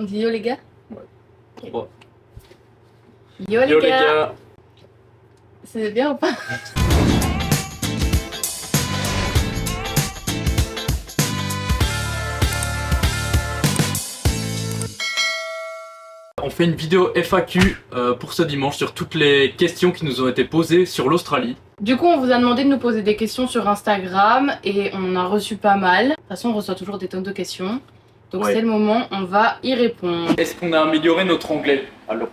On dit yo les gars? Ouais. Bon. Yo les gars. C'est bien ou pas? On fait une vidéo FAQ pour ce dimanche sur toutes les questions qui nous ont été posées sur l'Australie. Du coup, on vous a demandé de nous poser des questions sur Instagram et on en a reçu pas mal. De toute façon, on reçoit toujours des tonnes de questions. Donc Ouais. c'est le moment, on va y répondre. Est-ce qu'on a amélioré notre anglais? Alors,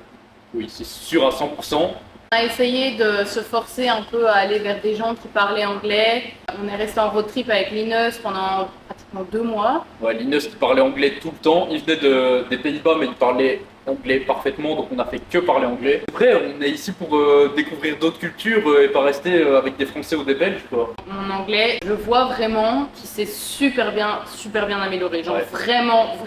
oui, c'est sûr à 100%. On a essayé de se forcer un peu à aller vers des gens qui parlaient anglais. On est resté en road trip avec Linus pendant pratiquement 2 mois. Ouais, Linus qui parlait anglais tout le temps. Il venait des Pays-Bas, mais il parlait anglais parfaitement, donc on a fait que parler anglais. Après, on est ici pour découvrir d'autres cultures et pas rester avec des Français ou des Belges, quoi. Mon anglais, je vois vraiment qu'il s'est super bien amélioré. Genre Ouais. vraiment.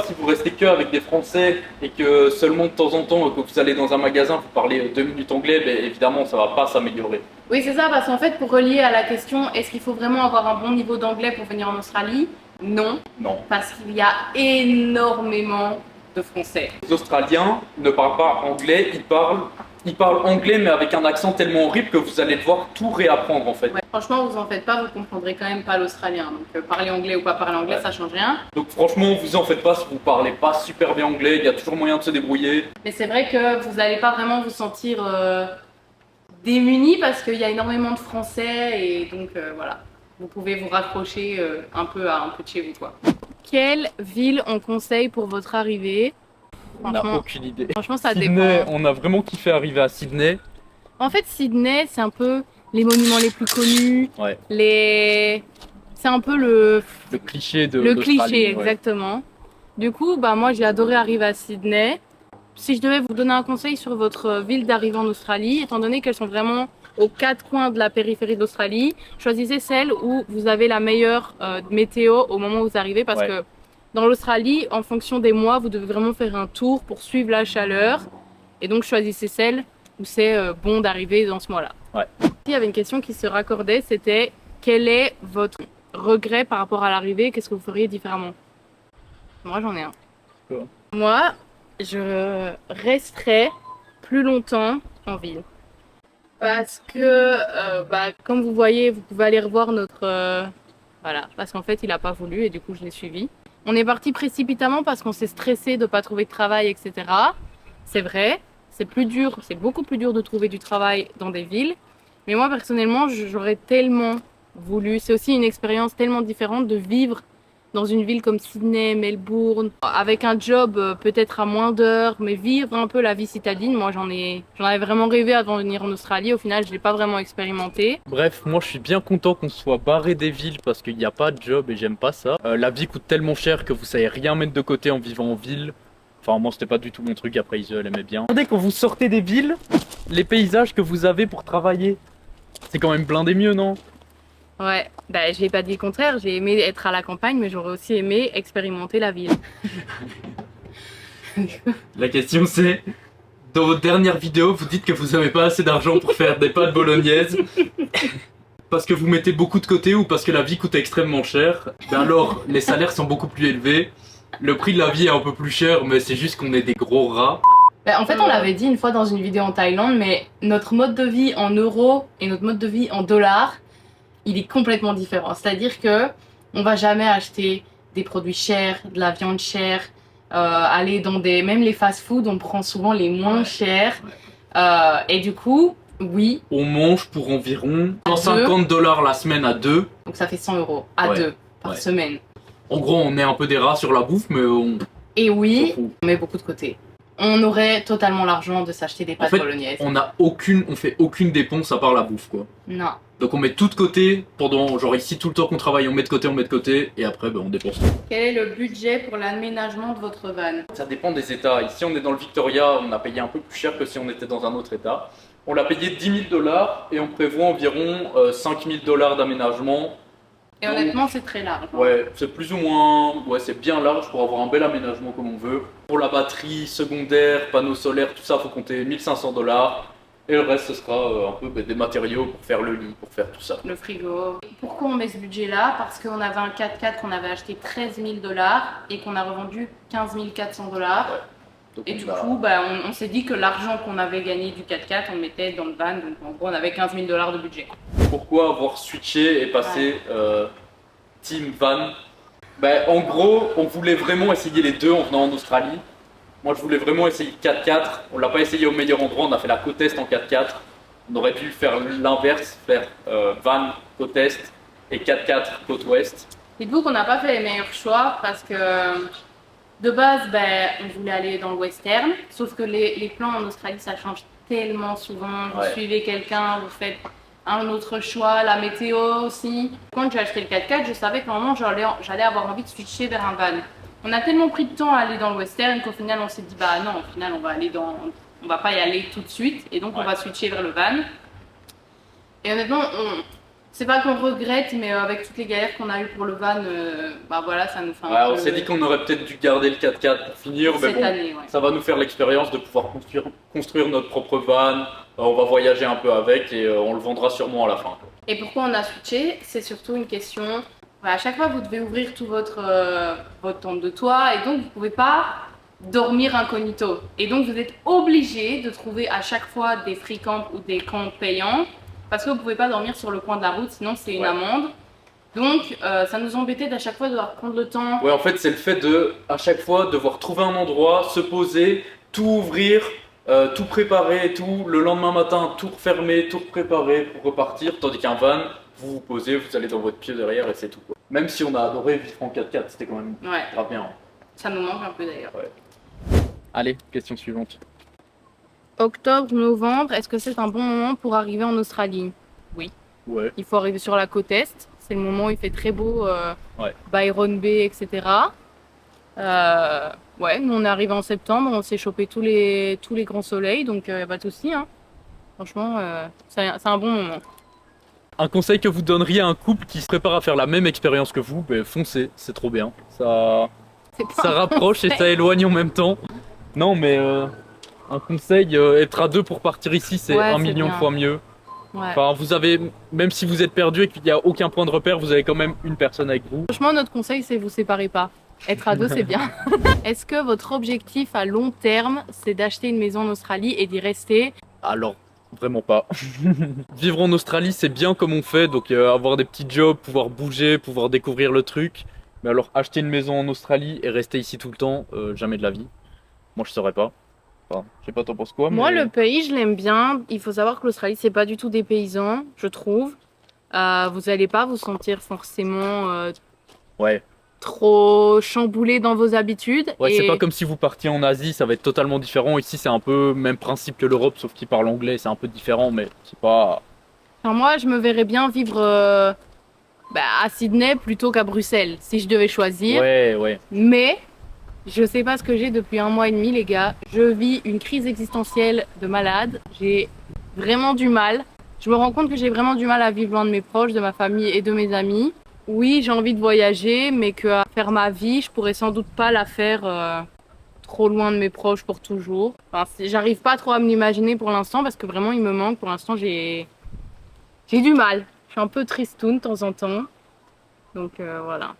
Si vous restez que avec des Français et que seulement de temps en temps, quand vous allez dans un magasin, vous parlez 2 minutes anglais, ben, évidemment, ça va pas s'améliorer. Oui, c'est ça, parce qu'en fait, pour relier à la question, est-ce qu'il faut vraiment avoir un bon niveau d'anglais pour venir en Australie? Non, Non. parce qu'il y a énormément de Français. Les Australiens ne parlent pas anglais, ils parlent anglais mais avec un accent tellement horrible que vous allez devoir tout réapprendre en fait. Ouais, franchement, vous en faites pas, vous comprendrez quand même pas l'australien. Donc parler anglais ou pas parler anglais, Ouais. ça change rien. Donc franchement, vous en faites pas si vous parlez pas super bien anglais, il y a toujours moyen de se débrouiller. Mais c'est vrai que vous n'allez pas vraiment vous sentir démunis parce qu'il y a énormément de Français et donc voilà. Vous pouvez vous raccrocher un peu de chez vous, quoi. Quelle ville on conseille pour votre arrivée? On n'a Franchement, aucune idée. franchement, ça Sydney, dépend. on a vraiment kiffé arriver à Sydney. En fait, Sydney, c'est un peu les monuments les plus connus. Ouais. C'est un peu le cliché de le l'Australie, cliché, ouais. exactement. Du coup, bah, moi, j'ai adoré arriver à Sydney. Si je devais vous donner un conseil sur votre ville d'arrivée en Australie, étant donné qu'elles sont vraiment aux 4 coins de la périphérie d'Australie, choisissez celle où vous avez la meilleure météo au moment où vous arrivez parce Ouais. que dans l'Australie, en fonction des mois, vous devez vraiment faire un tour pour suivre la chaleur. Et donc, choisissez celle où c'est bon d'arriver dans ce mois-là. Ouais. Il y avait une question qui se raccordait, c'était quel est votre regret par rapport à l'arrivée? Qu'est-ce que vous feriez différemment? Moi, j'en ai un. Quoi? Moi, je resterai plus longtemps en ville. Parce que, comme vous voyez, vous pouvez aller revoir notre... voilà, parce qu'en fait, il n'a pas voulu et du coup, je l'ai suivi. On est parti précipitamment parce qu'on s'est stressé de ne pas trouver de travail, etc. C'est vrai, c'est plus dur, c'est beaucoup plus dur de trouver du travail dans des villes. Mais moi, personnellement, j'aurais tellement voulu, c'est aussi une expérience tellement différente de vivre dans une ville comme Sydney, Melbourne, avec un job peut-être à moins d'heures, mais vivre un peu la vie citadine. Moi, j'en avais vraiment rêvé avant de venir en Australie. Au final, je l'ai pas vraiment expérimenté. Bref, moi je suis bien content qu'on soit barré des villes parce qu'il n'y a pas de job et j'aime pas ça. La vie coûte tellement cher que vous savez rien mettre de côté en vivant en ville. Enfin, moi c'était pas du tout mon truc, après Isabelle aimait bien. Regardez, quand vous sortez des villes, les paysages que vous avez pour travailler, c'est quand même blindé mieux, non? Ouais, bah, j'ai pas dit le contraire. J'ai aimé être à la campagne, mais j'aurais aussi aimé expérimenter la ville. La question c'est, dans votre dernière vidéo, vous dites que vous avez pas assez d'argent pour faire des pâtes bolognaises. Parce que vous mettez beaucoup de côté ou parce que la vie coûte extrêmement cher. Ben alors, les salaires sont beaucoup plus élevés. Le prix de la vie est un peu plus cher, mais c'est juste qu'on est des gros rats. Bah, en fait, on l'avait dit une fois dans une vidéo en Thaïlande, mais notre mode de vie en euros et notre mode de vie en dollars, il est complètement différent. C'est-à-dire que on va jamais acheter des produits chers, de la viande chère, aller dans même les fast-food, on prend souvent les moins chers. Et du coup, oui. On mange pour environ 150 $ la semaine à 2. Donc ça fait 100 € à Ouais. 2 par semaine. En gros, on est un peu des rats sur la bouffe, mais on Et oui, s'en fout. on met beaucoup de côté. On aurait totalement l'argent de s'acheter des pâtes fait, bolognaises. on fait aucune dépense à part la bouffe, quoi. Non. Donc on met tout de côté pendant, genre ici tout le temps qu'on travaille, on met de côté, et après ben, on dépense tout. Quel est le budget pour l'aménagement de votre van? Ça dépend des états. Ici on est dans le Victoria, on a payé un peu plus cher que si on était dans un autre état. On l'a payé 10 000 $ et on prévoit environ 5 000 $ d'aménagement. Et honnêtement, c'est très large. Ouais, c'est plus ou moins, ouais, c'est bien large pour avoir un bel aménagement comme on veut. Pour la batterie secondaire, panneaux solaires, tout ça, faut compter 1 500 $. Et le reste, ce sera un peu des matériaux pour faire le lit, pour faire tout ça. Le frigo. Pourquoi on met ce budget-là? Parce qu'on avait un 4x4 qu'on avait acheté 13 000 $ et qu'on a revendu 15 400 $. Donc Et du coup, bah, on s'est dit que l'argent qu'on avait gagné du 4x4, on le mettait dans le van. Donc en gros, on avait 15 000 $ de budget. Pourquoi avoir switché et passé Team Van? Ben, en gros, on voulait vraiment essayer les deux en venant en Australie. Moi, je voulais vraiment essayer le 4x4. On l'a pas essayé au meilleur endroit. On a fait la côte est en 4x4. On aurait dû faire l'inverse, faire van côte est et 4x4 côte ouest. Dites-vous qu'on n'a pas fait les meilleurs choix parce que de base, ben, on voulait aller dans le western. Sauf que les plans en Australie, ça change tellement souvent. Vous suivez quelqu'un, vous faites un autre choix, la météo aussi. Quand j'ai acheté le 4x4, je savais qu'à un moment, j'allais avoir envie de switcher vers un van. On a tellement pris de temps à aller dans le western qu'au final, on s'est dit, bah non, au final, on va pas y aller tout de suite. Et donc, on va switcher vers le van. Et honnêtement, c'est pas qu'on regrette, mais avec toutes les galères qu'on a eues pour le van, bah voilà, ça nous fait un peu... On s'est dit qu'on aurait peut-être dû garder le 4x4 pour finir, mais bon, année, ça va nous faire l'expérience de pouvoir construire notre propre van. On va voyager un peu avec et on le vendra sûrement à la fin. Et pourquoi on a switché? C'est surtout une question... à chaque fois, vous devez ouvrir tout votre tente de toit et donc vous pouvez pas dormir incognito. Et donc vous êtes obligé de trouver à chaque fois des free camps ou des camps payants parce que vous pouvez pas dormir sur le coin de la route, sinon c'est une amende. Donc ça nous embêtait d'à chaque fois de devoir prendre le temps. Ouais, en fait, c'est le fait de, à chaque fois, devoir trouver un endroit, se poser, tout ouvrir, tout préparer et tout. Le lendemain matin, tout refermer, tout préparer pour repartir. Tandis qu'un van, vous vous posez, vous allez dans votre pied derrière et c'est tout, quoi. Même si on a adoré vivre en 4x4, c'était quand même grave bien. Ça nous manque un peu d'ailleurs. Allez, question suivante. Octobre, novembre, est-ce que c'est un bon moment pour arriver en Australie? Oui. Ouais. Il faut arriver sur la côte est. C'est le moment où il fait très beau, Byron Bay, etc. Ouais, nous on est arrivé en septembre, on s'est chopé tous les grands soleils, donc pas de souci. Hein. Franchement, c'est un bon moment. Un conseil que vous donneriez à un couple qui se prépare à faire la même expérience que vous, ben foncez, c'est trop bien. Ça rapproche et ça éloigne en même temps. Non mais un conseil, être à deux pour partir ici, c'est 1 million de fois mieux. Ouais. Enfin, vous avez, même si vous êtes perdu et qu'il n'y a aucun point de repère, vous avez quand même une personne avec vous. Franchement, notre conseil, c'est vous séparez pas. Être à deux, c'est bien. Est-ce que votre objectif à long terme, c'est d'acheter une maison en Australie et d'y rester? Alors, vraiment pas. Vivre en Australie, c'est bien comme on fait, donc avoir des petits jobs, pouvoir bouger, pouvoir découvrir le truc. Mais alors, acheter une maison en Australie et rester ici tout le temps, jamais de la vie. Moi, je saurais pas. Enfin, je sais pas, t'en penses quoi? Moi, le pays, je l'aime bien. Il faut savoir que l'Australie, c'est pas du tout des paysans, je trouve. Vous allez pas vous sentir forcément trop chamboulé dans vos habitudes. Ouais, c'est pas comme si vous partiez en Asie, ça va être totalement différent. Ici, c'est un peu même principe que l'Europe, sauf qu'ils parlent anglais, c'est un peu différent, mais c'est pas... Enfin, moi, je me verrais bien vivre à Sydney plutôt qu'à Bruxelles, si je devais choisir. Ouais. Mais... je sais pas ce que j'ai depuis 1 mois et demi, les gars. Je vis une crise existentielle de malade. J'ai vraiment du mal. Je me rends compte que j'ai vraiment du mal à vivre loin de mes proches, de ma famille et de mes amis. Oui, j'ai envie de voyager, mais qu'à faire ma vie, je pourrais sans doute pas la faire trop loin de mes proches pour toujours. Enfin, j'arrive pas trop à me l'imaginer pour l'instant parce que vraiment il me manque. Pour l'instant, j'ai du mal. Je suis un peu tristoune de temps en temps. Donc voilà.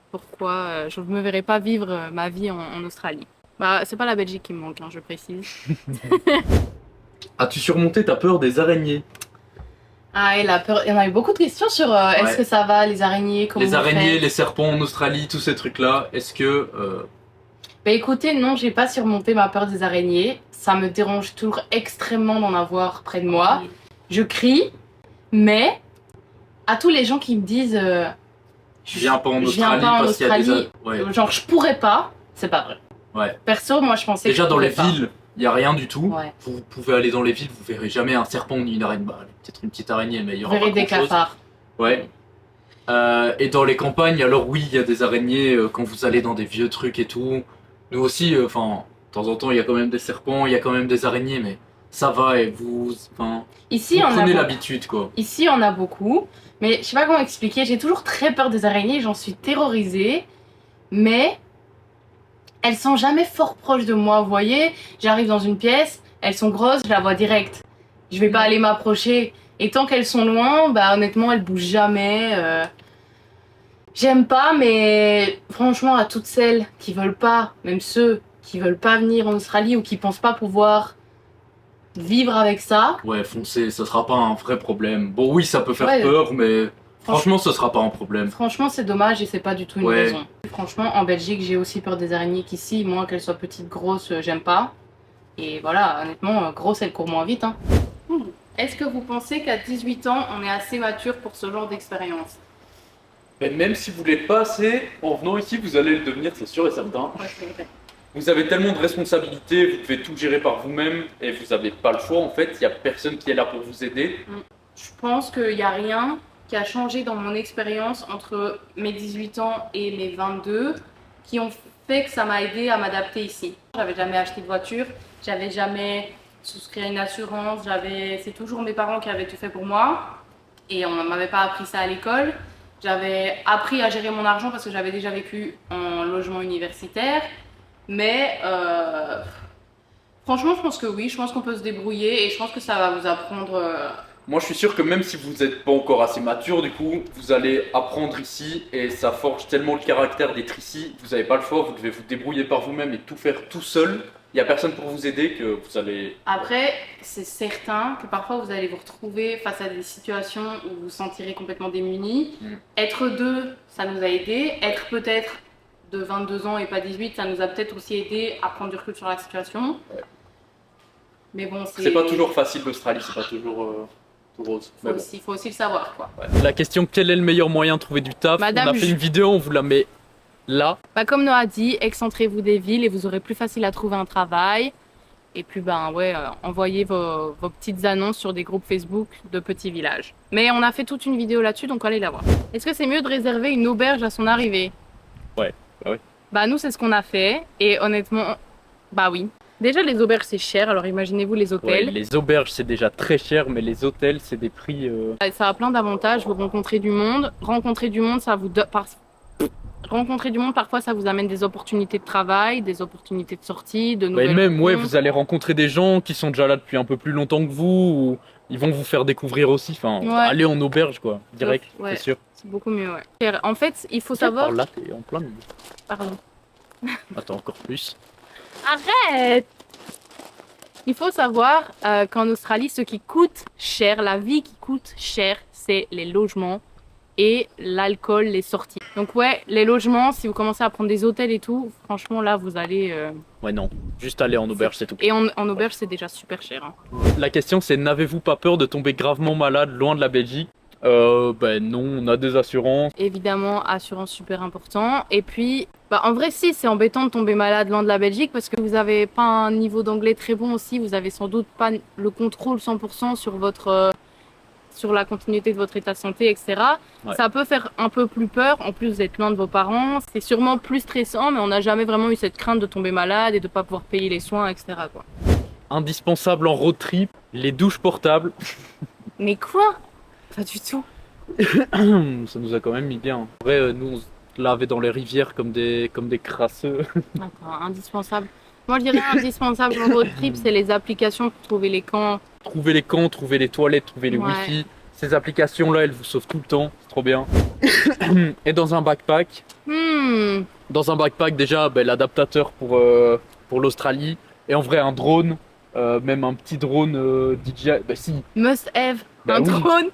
Pourquoi je ne me verrais pas vivre ma vie en Australie. Bah, c'est pas la Belgique qui me manque, hein, je précise. As-tu surmonté ta peur des araignées? Ah, et la peur. Il y en a eu beaucoup de questions sur est-ce que ça va, les araignées, comment les on araignées, fait. les serpents en Australie, tous ces trucs-là. Est-ce que... Bah écoutez, non, j'ai pas surmonté ma peur des araignées. Ça me dérange toujours extrêmement d'en avoir près de moi. Je crie, mais à tous les gens qui me disent... je viens pas en Australie parce qu'il y a des... genre je pourrais pas, c'est pas vrai. Ouais. Perso, moi je pensais déjà que dans les pas. villes, il n'y a rien du tout. Ouais. Vous pouvez aller dans les villes, vous verrez jamais un serpent ni une araignée. Bah, peut-être une petite araignée, mais il y aura Vous verrez pas des grand-chose. cafards. Ouais. Et dans les campagnes, alors oui, il y a des araignées quand vous allez dans des vieux trucs et tout. Nous aussi, enfin, de temps en temps, il y a quand même des serpents, il y a quand même des araignées, mais ça va et vous Ici, vous on prenez a l'habitude, quoi. Ici, on a beaucoup, mais je sais pas comment expliquer. J'ai toujours très peur des araignées, j'en suis terrorisée, mais elles sont jamais fort proches de moi. Vous voyez, j'arrive dans une pièce, elles sont grosses, je la vois direct. Je vais pas aller m'approcher. Et tant qu'elles sont loin, bah honnêtement, elles bougent jamais. J'aime pas, mais franchement, à toutes celles qui veulent pas, même ceux qui veulent pas venir en Australie ou qui pensent pas pouvoir vivre avec ça. Ouais, foncez, ça sera pas un vrai problème. Bon, oui, ça peut faire Ouais. peur, mais franchement, ce sera pas un problème. Franchement, c'est dommage et c'est pas du tout une Ouais. raison. Franchement, en Belgique, j'ai aussi peur des araignées qu'ici. Moi, qu'elles soient petites, grosses, j'aime pas. Et voilà, honnêtement, grosse, elles courent moins vite. Hein. Est-ce que vous pensez qu'à 18 ans, on est assez mature pour ce genre d'expérience? Mais même si vous l'êtes pas assez, en venant ici, vous allez le devenir, c'est sûr et certain. Ouais, c'est vrai. Vous avez tellement de responsabilités, vous devez tout gérer par vous-même et vous n'avez pas le choix en fait, il n'y a personne qui est là pour vous aider. Je pense qu'il n'y a rien qui a changé dans mon expérience entre mes 18 ans et mes 22 qui ont fait que ça m'a aidé à m'adapter ici. J'avais jamais acheté de voiture, j'avais jamais souscrit à une assurance, c'est toujours mes parents qui avaient tout fait pour moi et on ne m'avait pas appris ça à l'école. J'avais appris à gérer mon argent parce que j'avais déjà vécu en logement universitaire, mais franchement je pense que oui, je pense qu'on peut se débrouiller et je pense que ça va vous apprendre... Moi je suis sûr que même si vous n'êtes pas encore assez mature, du coup, vous allez apprendre ici et ça forge tellement le caractère d'être ici, vous n'avez pas le choix, vous devez vous débrouiller par vous-même et tout faire tout seul. Il n'y a personne pour vous aider que vous allez... Après, c'est certain que parfois vous allez vous retrouver face à des situations où vous vous sentirez complètement démunis. Être deux, ça nous a aidés. Être peut-être de 22 ans et pas 18, ça nous a peut-être aussi aidé à prendre du recul sur la situation. Ouais. Mais bon, C'est pas toujours facile l'Australie, c'est pas toujours tout rose. Mais bon. faut aussi le savoir, quoi. Ouais. La question quel est le meilleur moyen de trouver du taf? Madame, on a fait une vidéo, on vous la met là. Bah, comme Noah a dit, excentrez-vous des villes et vous aurez plus facile à trouver un travail. Et puis envoyez vos petites annonces sur des groupes Facebook de petits villages. Mais on a fait toute une vidéo là-dessus, donc allez la voir. Est-ce que c'est mieux de réserver une auberge à son arrivée? Ouais. Bah nous c'est ce qu'on a fait et honnêtement, bah oui. Déjà les auberges c'est cher, alors imaginez-vous les Ouais, hôtels. les auberges c'est déjà très cher, mais les hôtels c'est des prix... Ça a plein d'avantages, vous rencontrez du monde. Rencontrer du monde, rencontrer du monde, parfois ça vous amène des opportunités de travail, des opportunités de sortie, de nouvelles Et même, ouais, rencontres. vous allez rencontrer des gens qui sont déjà là depuis un peu plus longtemps que vous, ou ils vont vous faire découvrir aussi. Enfin, Ouais. allez en auberge, quoi, direct, Ouais. c'est sûr. C'est beaucoup mieux, ouais. En fait, il faut savoir... Par là, t'es en plein milieu. Pardon. Attends, encore plus. Arrête! Il faut savoir qu'en Australie, ce qui coûte cher, la vie qui coûte cher, c'est les logements et l'alcool, les sorties. Donc ouais, les logements, si vous commencez à prendre des hôtels et tout, franchement là, vous allez... Ouais, non, juste aller en auberge, c'est tout. Et en auberge, c'est déjà super cher. Hein. La question c'est, n'avez-vous pas peur de tomber gravement malade loin de la Belgique? Ben non, on a des assurances. Évidemment, assurance super important. Et puis, en vrai, si, c'est embêtant de tomber malade loin de la Belgique parce que vous n'avez pas un niveau d'anglais très bon aussi. Vous avez sans doute pas le contrôle 100% sur sur la continuité de votre état de santé, etc. Ouais. Ça peut faire un peu plus peur. En plus, vous êtes loin de vos parents. C'est sûrement plus stressant, mais on n'a jamais vraiment eu cette crainte de tomber malade et de ne pas pouvoir payer les soins, etc. quoi. Indispensable en road trip, les douches portables. Mais quoi? Pas du tout. Ça nous a quand même mis bien. En vrai, nous on se lavait dans les rivières comme des crasseux. Attends, indispensable. Moi, je dirais indispensable en road trip, c'est les applications pour trouver les camps. Trouver les camps, trouver les toilettes, trouver les Ouais. wifi. Ces applications-là, elles vous sauvent tout le temps. C'est trop bien. Et dans un backpack, déjà, l'adaptateur pour l'Australie. Et en vrai, un drone, même un petit drone DJI. Bah si, Must have. Bah Un oui. drone.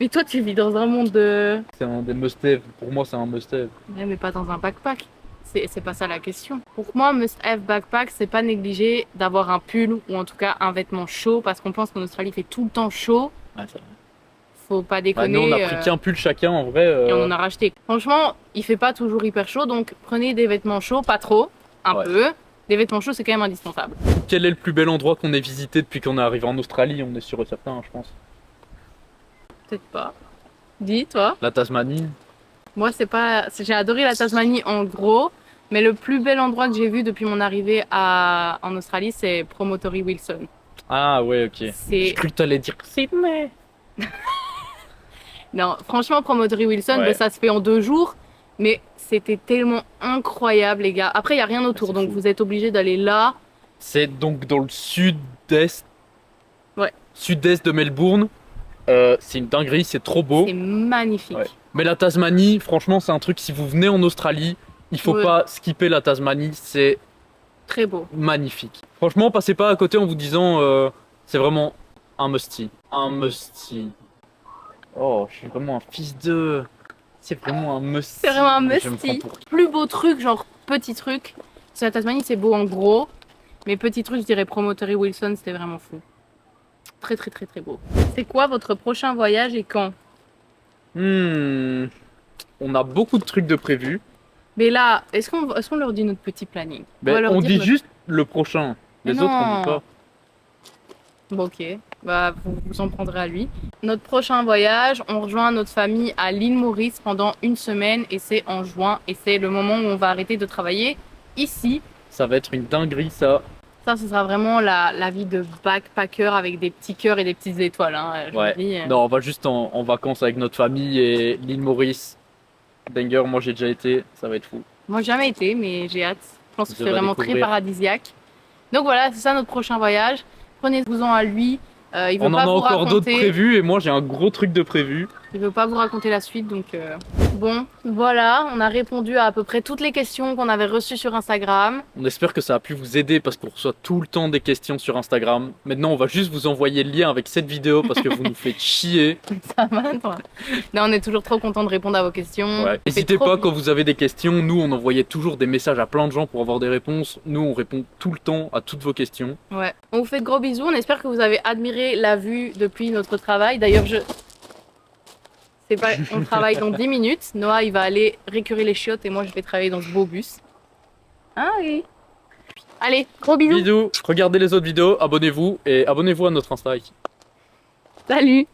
Mais toi, tu vis dans un monde de... c'est un des must-have. Pour moi, c'est un must-have. Ouais, mais pas dans un backpack. C'est pas ça la question. Pour moi, must have backpack, c'est pas négliger d'avoir un pull ou en tout cas un vêtement chaud parce qu'on pense qu'en Australie, il fait tout le temps chaud. Ouais, ça... Faut pas Bah, déconner. nous, on a pris qu'un pull chacun, en vrai. Et on en a racheté. Franchement, il fait pas toujours hyper chaud, donc prenez des vêtements chauds, pas trop, un Ouais. peu. Des vêtements chauds, c'est quand même indispensable. Quel est le plus bel endroit qu'on ait visité depuis qu'on est arrivé en Australie? On est sûr et certain, je pense. Peut-être pas. Dis, toi. La Tasmanie. Moi, j'ai adoré la Tasmanie en gros, mais le plus bel endroit que j'ai vu depuis mon arrivée en Australie, c'est Promontory Wilson. Ah ouais, ok. C'est... J'ai cru que t'allais dire Sydney. Non, franchement, Promontory Wilson, Ouais. ça se fait en 2 jours, mais c'était tellement incroyable, les gars. Après, il n'y a rien autour, c'est donc fou. vous êtes obligés d'aller là. C'est donc dans le sud-est. Ouais. Sud-est de Melbourne. C'est une dinguerie, c'est trop beau. C'est magnifique. Ouais. Mais la Tasmanie, franchement, c'est un truc, si vous venez en Australie, il faut Ouais. pas skipper la Tasmanie, c'est Très beau. magnifique. Franchement, passez pas à côté en vous disant c'est vraiment un musty. Un musty. Oh, je suis vraiment un fils de. C'est vraiment un musty. C'est vraiment un Je me prends musty. pour- Plus beau truc, genre petit truc. Sur la Tasmanie, c'est beau en gros. Mais petit truc, je dirais Promontory Wilson, c'était vraiment fou. Très très très très beau. C'est quoi votre prochain voyage et quand? On a beaucoup de trucs de prévus. Mais là, est-ce qu'on leur dit notre petit planning? Mais va leur on dire dit notre- juste le prochain. Les Mais autres, on non. dit pas. Bon, ok, bah, vous vous en prendrez à lui. Notre prochain voyage, on rejoint notre famille à l'île Maurice pendant une semaine et c'est en juin. Et c'est le moment où on va arrêter de travailler ici. Ça va être une dinguerie, ça. Ça, ce sera vraiment la vie de backpacker avec des petits cœurs et des petites étoiles. Hein, je Ouais. vous dis. Non, on va juste en vacances avec notre famille et l'île Maurice. Banger, moi j'ai déjà été, ça va être fou. Moi, j'ai jamais été, mais j'ai hâte. Je pense que Je c'est vais vraiment très découvrir. paradisiaque. Donc voilà, c'est ça notre prochain voyage. Prenez-vous-en à lui. Il veut On en pas a vous encore d'autres raconter. prévus et moi j'ai un gros truc de prévu. Il veut pas vous raconter la suite, donc bon, voilà, on a répondu à peu près toutes les questions qu'on avait reçues sur Instagram. On espère que ça a pu vous aider parce qu'on reçoit tout le temps des questions sur Instagram. Maintenant, on va juste vous envoyer le lien avec cette vidéo parce que vous nous faites chier. Ça va, toi? Non, on est toujours trop content de répondre à vos questions. Ouais. Ça fait N'hésitez trop pas plaisir. quand vous avez des questions. Nous, on envoyait toujours des messages à plein de gens pour avoir des réponses. Nous, on répond tout le temps à toutes vos questions. Ouais. On vous fait de gros bisous. On espère que vous avez admiré la vue depuis notre travail. D'ailleurs, c'est pas... on travaille dans 10 minutes. Noah, il va aller récurer les chiottes et moi, je vais travailler dans ce beau bus. Ah oui. Allez, gros bisous. Bisous. Regardez les autres vidéos, abonnez-vous et abonnez-vous à notre Insta. Salut.